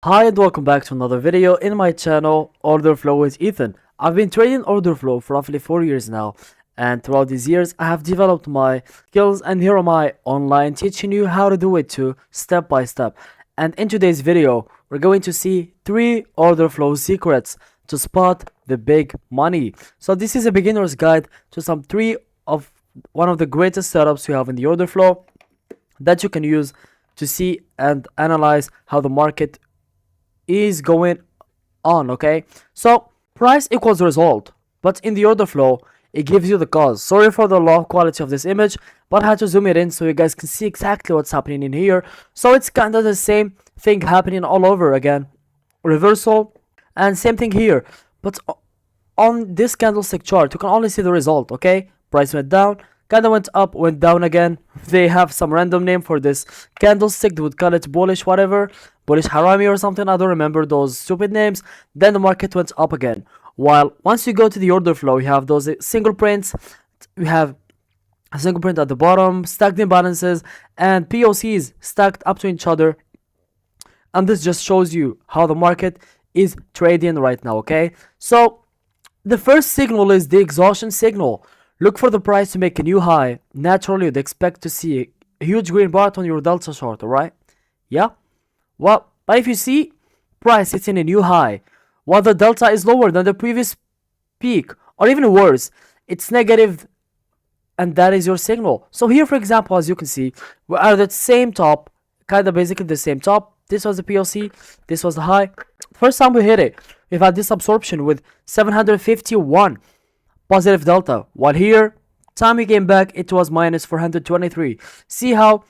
Hi and welcome back to another video in my channel Order Flow with Ethan. I've been trading Order Flow for roughly 4 years now, and throughout these years I have developed my skills, and here am I online teaching you how to do it too, step by step. And in today's video we're going to see 3 Order Flow secrets to spot the big money. So this is a beginner's guide to some 3 of one of the greatest setups we have in the Order Flow that you can use to see and analyze how the market is going on. Okay, so price equals result, but in the order flow it gives you the cause. Sorry for the low quality of this image, but I had to zoom it in so you guys can see exactly what's happening in here. So it's kind of the same thing happening all over again, reversal, and same thing here, but on this candlestick chart you can only see the result. Okay, price went down, kinda went up, went down again. They have some random name for this candlestick. They would call it bullish whatever, bullish harami or something. I don't remember those stupid names. Then the market went up again. While once you go to the order flow, you have those single prints. You have a single print at the bottom, stacked imbalances, and POCs stacked up to each other. And this just shows you how the market is trading right now. Okay, so the first signal is the exhaustion signal. Look for the price to make a new high. Naturally, you'd expect to see a huge green bar on your delta chart, alright? Yeah? Well, but if you see price hitting a new high, while the delta is lower than the previous peak, or even worse, it's negative, and that is your signal. So here, for example, as you can see, we're at the same top, kind of basically the same top. This was the POC, this was the high. First time we hit it, we've had this absorption with 751 positive delta, while here time we came back it was minus 423. See how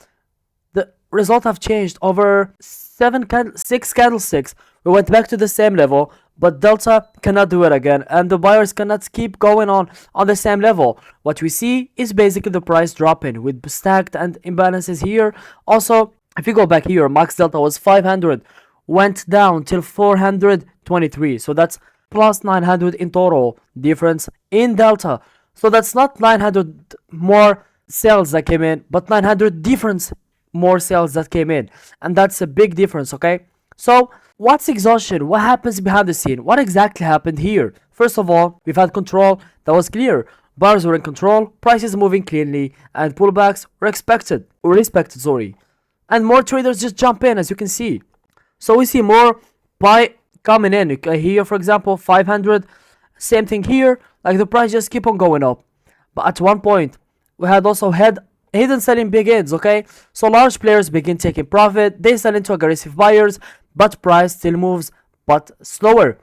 the result have changed over 6 candlesticks. We went back to the same level, but delta cannot do it again, and the buyers cannot keep going on the same level. What we see is basically the price dropping with stacked and imbalances here. Also, if you go back here, max delta was 500, went down till 423, so that's plus 900 in total difference in delta. So that's not 900 more sales that came in, but 900 difference more sales that came in, and that's a big difference. Okay, so what's exhaustion? What happens behind the scene? What exactly happened here? First of all, we've had control that was clear. Buyers were in control, prices moving cleanly, and pullbacks were respected, sorry, and more traders just jump in, as you can see. So we see more buy coming in. Here, for example, 500, same thing here, like the price just keep on going up. But at one point we had also hidden selling begins. Okay, so large players begin taking profit, they sell into aggressive buyers, but price still moves but slower.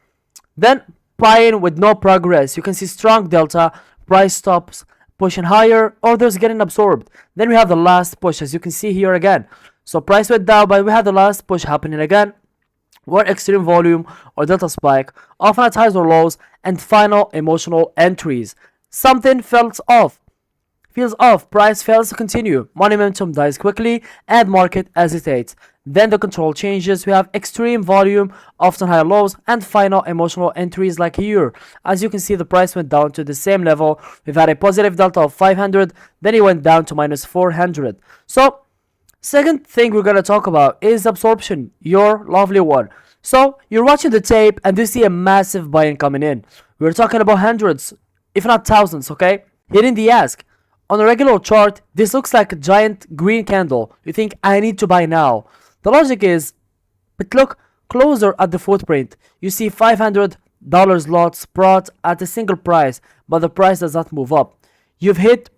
Then buying with no progress, you can see strong delta, price stops pushing higher, orders getting absorbed. Then we have the last push, as you can see here again. So price went down, but we had the last push happening again, where extreme volume or delta spike, often at highs or lows, and final emotional entries. Something feels off, price fails to continue, money momentum dies quickly, and market hesitates. Then the control changes, we have extreme volume, often high lows, and final emotional entries like here. As you can see, the price went down to the same level. We've had a positive delta of 500, then it went down to minus 400. So second thing we're gonna talk about is absorption, your lovely one. So you're watching the tape and you see a massive buy-in coming in. We're talking about hundreds, if not thousands. Okay, hitting the ask. On a regular chart, this looks like a giant green candle. You think, I need to buy now. The logic is, but look closer at the footprint. You see $500 lots brought at a single price, but the price does not move up. You've hit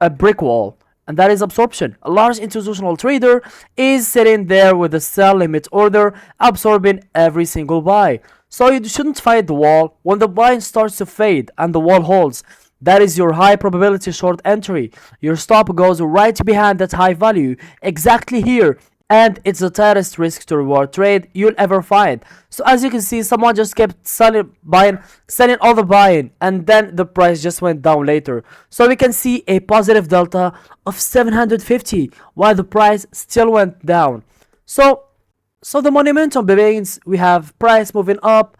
a brick wall, and that is absorption. A large institutional trader is sitting there with a sell limit order, absorbing every single buy. So you shouldn't fight the wall. When the buy starts to fade and the wall holds, that is your high probability short entry. Your stop goes right behind that high value, exactly here, and it's the tightest risk to reward trade you'll ever find. So as you can see, someone just kept selling all the buying, and then the price just went down later. So we can see a positive delta of 750 while the price still went down. So the momentum begins. We have price moving up,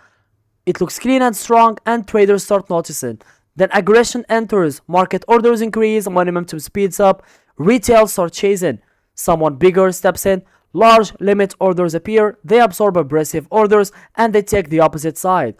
it looks clean and strong, and traders start noticing. Then aggression enters, market orders increase, momentum speeds up, retail starts chasing. Someone bigger steps in, large limit orders appear, they absorb aggressive orders and they take the opposite side.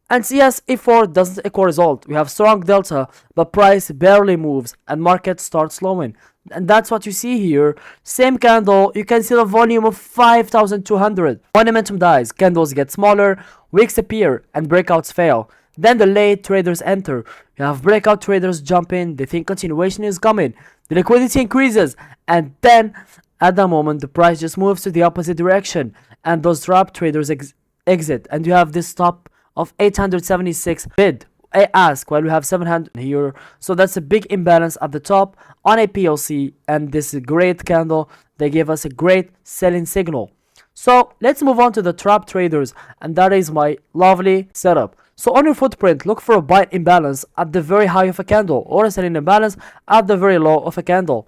And yes, E4 doesn't equal result. We have strong delta, but price barely moves and market starts slowing. And that's what you see here. Same candle, you can see the volume of 5,200. Momentum dies, candles get smaller, wicks appear, and breakouts fail. Then the late traders enter. You have breakout traders jump in, they think continuation is coming. The liquidity increases, and then at that moment the price just moves to the opposite direction, and those drop traders exit, and you have this stop of 876 bid. I ask while we have 700 here, so that's a big imbalance at the top on a PLC, and this is a great candle. They gave us a great selling signal. So let's move on to the trap traders, and that is my lovely setup. So on your footprint, look for a buy imbalance at the very high of a candle or a selling imbalance at the very low of a candle.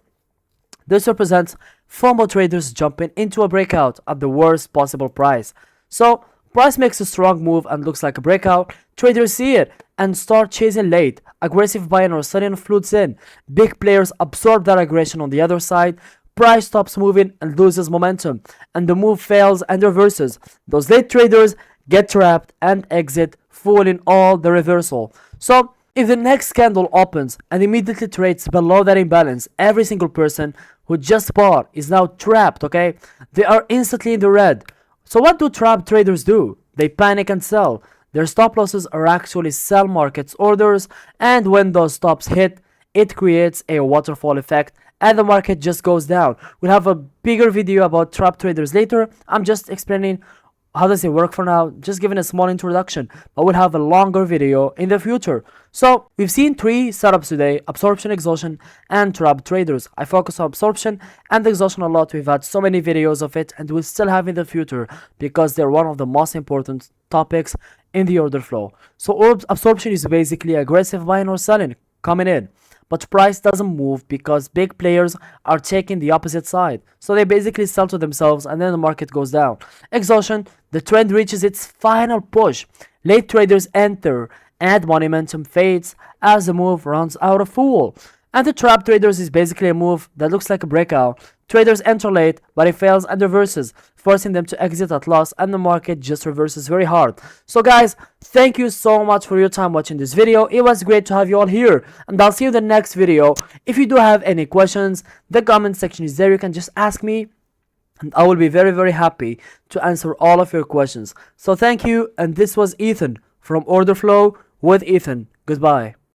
This represents FOMO traders jumping into a breakout at the worst possible price. So price makes a strong move and looks like a breakout. Traders see it and start chasing late. Aggressive buying or selling floods in. Big players absorb that aggression on the other side. Price stops moving and loses momentum, and the move fails and reverses. Those late traders get trapped and exit, fooling all the reversal. So if the next candle opens and immediately trades below that imbalance, every single person who just bought is now trapped, okay? They are instantly in the red. So what do trap traders do? They panic and sell. Their stop losses are actually sell markets orders, and when those stops hit, it creates a waterfall effect and the market just goes down. We'll have a bigger video about trap traders later. I'm just explaining how does it work for now, just giving a small introduction, but we'll have a longer video in the future. So we've seen 3 setups today: absorption, exhaustion, and trap traders. I focus on absorption and exhaustion a lot. We've had so many videos of it, and we'll still have in the future because they're one of the most important topics in the order flow. So absorption is basically aggressive buying or selling coming in, but price doesn't move because big players are taking the opposite side. So they basically sell to themselves and then the market goes down. Exhaustion, the trend reaches its final push. Late traders enter and momentum fades as the move runs out of fuel. And the trap traders is basically a move that looks like a breakout. Traders enter late, but it fails and reverses, forcing them to exit at loss, and the market just reverses very hard. So guys, thank you so much for your time watching this video. It was great to have you all here, and I'll see you in the next video. If you do have any questions, the comment section is there. You can just ask me, and I will be very happy to answer all of your questions. So thank you, and this was Ethan from Order Flow with Ethan. Goodbye.